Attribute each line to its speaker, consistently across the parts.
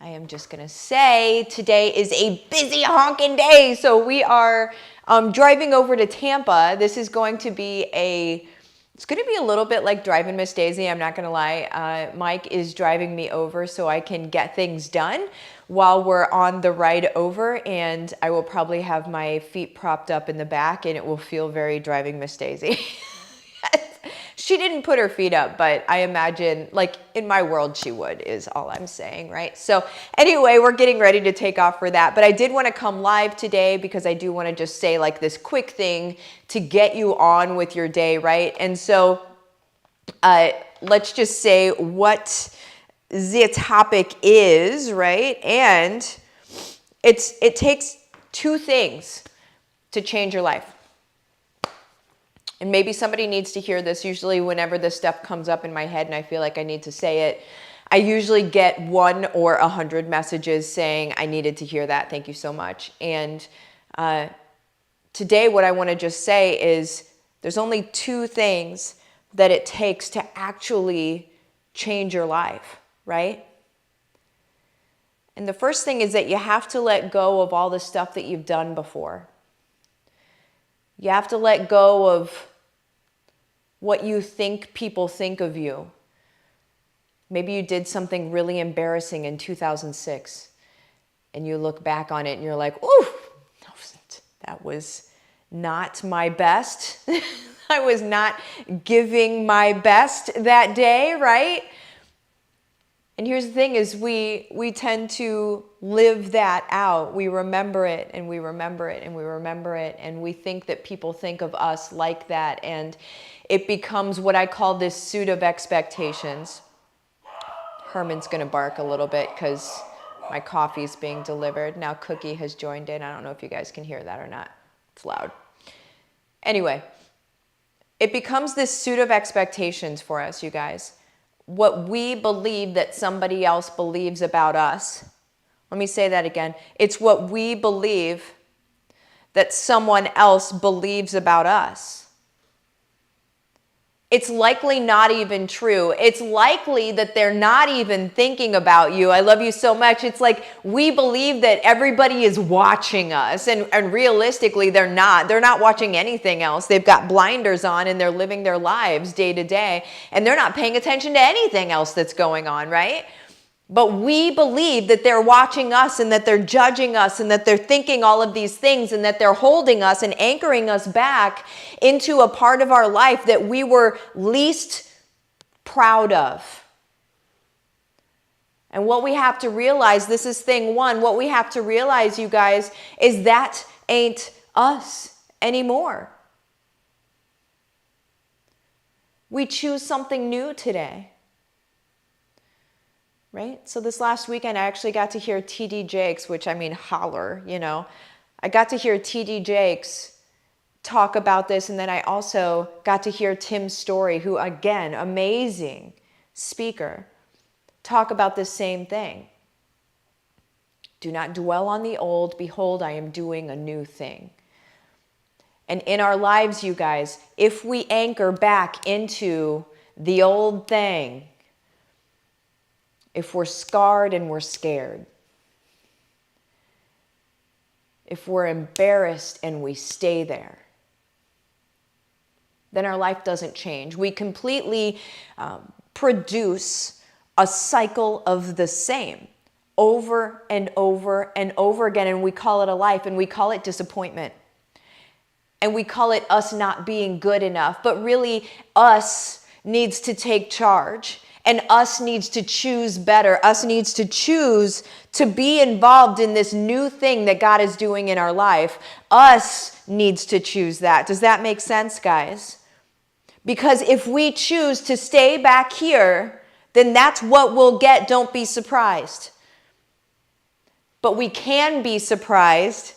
Speaker 1: I am just going to say today is a busy honking day. So we are driving over to Tampa. This is going to be it's going to be a little bit like driving Miss Daisy. I'm not going to lie. Mike is driving me over so I can get things done while we're on the ride over. And I will probably have my feet propped up in the back and it will feel very driving Miss Daisy. She didn't put her feet up, but I imagine, like, in my world, she would, is all I'm saying, right? So anyway, we're getting ready to take off for that. But I did want to come live today because I do want to just say, like, this quick thing to get you on with your day, right? And so let's just say what the topic is, right? And it takes two things to change your life. And maybe somebody needs to hear this. Usually whenever this stuff comes up in my head and I feel like I need to say it, I usually get 1 or 100 messages saying, I needed to hear that. Thank you so much. And today what I want to just say is there's only 2 things that it takes to actually change your life, right? And the first thing is that you have to let go of all the stuff that you've done before. You have to let go of what you think people think of you. Maybe you did something really embarrassing in 2006 and you look back on it and you're like, ooh, that was not my best. I was not giving my best that day, right? And here's the thing is we tend to live that out. We remember it and we remember it and we remember it. And we think that people think of us like that. And it becomes what I call this suit of expectations. Herman's going to bark a little bit because my coffee's being delivered. Now Cookie has joined in. I don't know if you guys can hear that or not. It's loud. Anyway, it becomes this suit of expectations for us, you guys. What we believe that somebody else believes about us. Let me say that again. It's what we believe that someone else believes about us. It's likely not even true. It's likely that they're not even thinking about you. I love you so much. It's like we believe that everybody is watching us. And realistically, they're not. They're not watching anything else. They've got blinders on and they're living their lives day to day. And they're not paying attention to anything else that's going on, right? But we believe that they're watching us and that they're judging us and that they're thinking all of these things and that they're holding us and anchoring us back into a part of our life that we were least proud of. And what we have to realize, this is thing 1, what we have to realize, you guys, is that ain't us anymore. We choose something new today. Right? So this last weekend, I actually got to hear T.D. Jakes, which I mean, holler, you know. I got to hear T.D. Jakes talk about this. And then I also got to hear Tim Story, who, again, amazing speaker, talk about this same thing. Do not dwell on the old. Behold, I am doing a new thing. And in our lives, you guys, if we anchor back into the old thing, if we're scarred and we're scared, if we're embarrassed and we stay there, then our life doesn't change. We completely produce a cycle of the same over and over and over again, and we call it a life, and we call it disappointment. And we call it us not being good enough, but really us needs to take charge. And us needs to choose better. Us needs to choose to be involved in this new thing that God is doing in our life. Us needs to choose that. Does that make sense, guys? Because if we choose to stay back here, then that's what we'll get. Don't be surprised. But we can be surprised.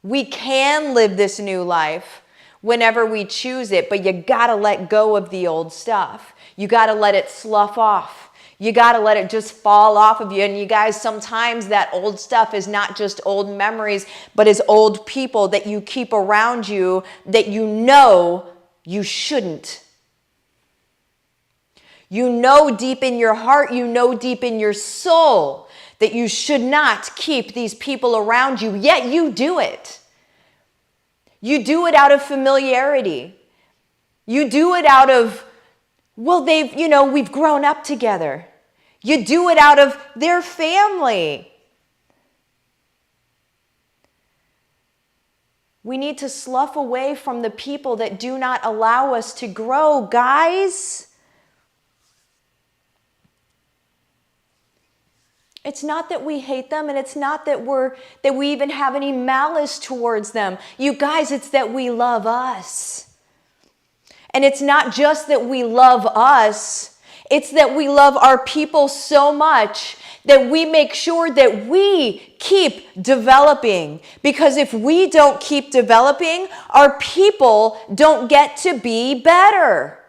Speaker 1: We can live this new life whenever we choose it. But you got to let go of the old stuff. You got to let it slough off. You got to let it just fall off of you. And you guys, sometimes that old stuff is not just old memories, but is old people that you keep around you that you know you shouldn't. You know deep in your heart, you know deep in your soul that you should not keep these people around you, yet you do it. You do it out of familiarity. You do it out of, well, we've grown up together. You do it out of their family. We need to slough away from the people that do not allow us to grow, guys. It's not that we hate them, and it's not that we even have any malice towards them. You guys, it's that we love us. And it's not just that we love us, it's that we love our people so much that we make sure that we keep developing. Because if we don't keep developing, our people don't get to be better.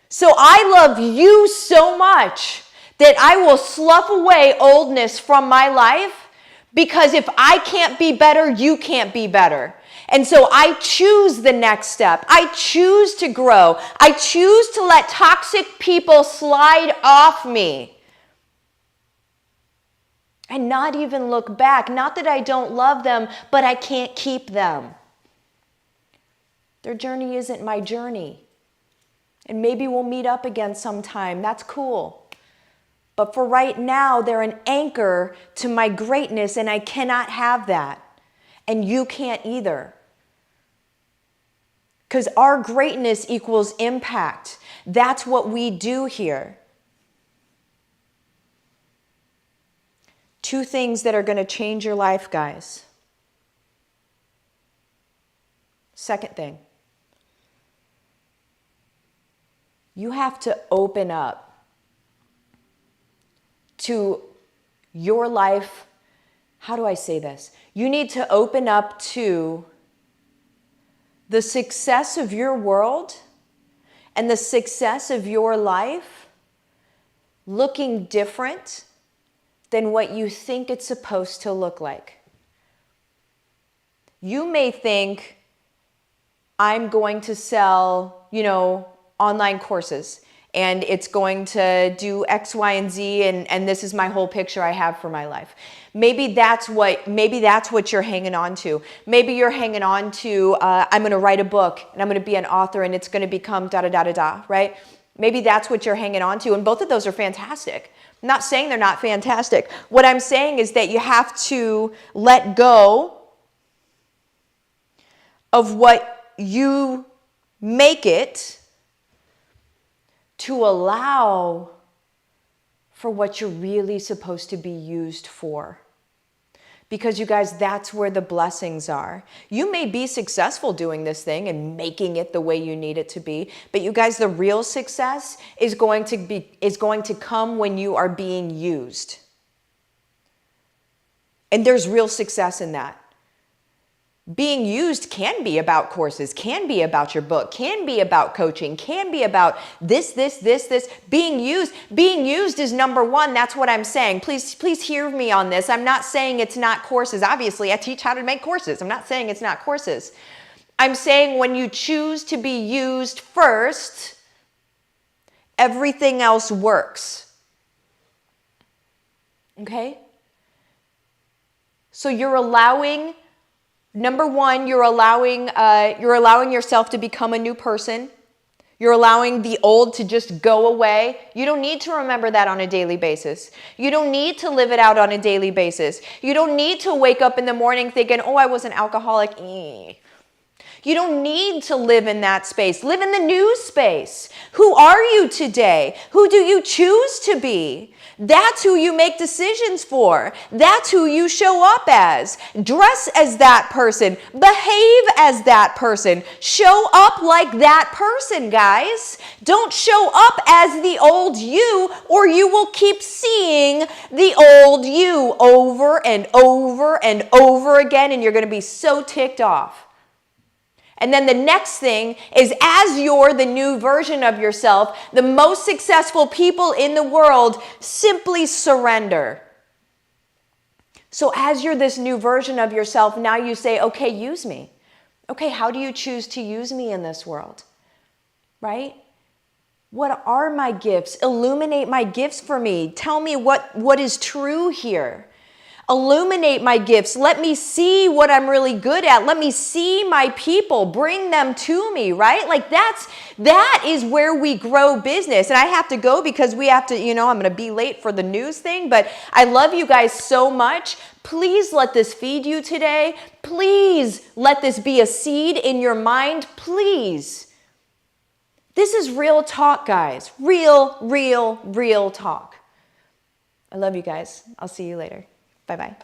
Speaker 1: So I love you so much that I will slough away oldness from my life, because if I can't be better, you can't be better. And so I choose the next step. I choose to grow. I choose to let toxic people slide off me and not even look back. Not that I don't love them, but I can't keep them. Their journey isn't my journey. And maybe we'll meet up again sometime. That's cool. But for right now, they're an anchor to my greatness, and I cannot have that. And you can't either. Because our greatness equals impact. That's what we do here. 2 things that are going to change your life, guys. Second thing. You have to open up to your life. How do I say this? You need to open up to the success of your world and the success of your life looking different than what you think it's supposed to look like. You may think, I'm going to sell, online courses, and it's going to do X, Y, and Z, and this is my whole picture I have for my life. Maybe that's what you're hanging on to. Maybe you're hanging on to, I'm going to write a book, and I'm going to be an author, and it's going to become da-da-da-da-da, right? Maybe that's what you're hanging on to, and both of those are fantastic. I'm not saying they're not fantastic. What I'm saying is that you have to let go of what you make it to allow for what you're really supposed to be used for. Because you guys, that's where the blessings are. You may be successful doing this thing and making it the way you need it to be, but you guys, the real success is going to come when you are being used. And there's real success in that. Being used can be about courses, can be about your book, can be about coaching, can be about this. Being used is number one. That's what I'm saying. Please hear me on this. I'm not saying it's not courses. Obviously, I teach how to make courses. I'm not saying it's not courses. I'm saying when you choose to be used first, everything else works. Okay? So you're allowing... Number one, you're allowing yourself to become a new person. You're allowing the old to just go away. You don't need to remember that on a daily basis. You don't need to live it out on a daily basis. You don't need to wake up in the morning thinking, oh, I was an alcoholic. You don't need to live in that space. Live in the new space. Who are you today? Who do you choose to be? That's who you make decisions for. That's who you show up as. Dress as that person. Behave as that person. Show up like that person, guys. Don't show up as the old you, or you will keep seeing the old you over and over and over again, and you're going to be so ticked off. And then the next thing is, as you're the new version of yourself, the most successful people in the world simply surrender. So as you're this new version of yourself, now you say, okay, use me. Okay, how do you choose to use me in this world? Right? What are my gifts? Illuminate my gifts for me. Tell me what is true here. Illuminate my gifts. Let me see what I'm really good at. Let me see my people. Bring them to me, right? Like that is where we grow business. And I have to go because we have to, I'm going to be late for the news thing, but I love you guys so much. Please let this feed you today. Please let this be a seed in your mind. Please. This is real talk, guys. Real talk. I love you guys. I'll see you later. Bye-bye.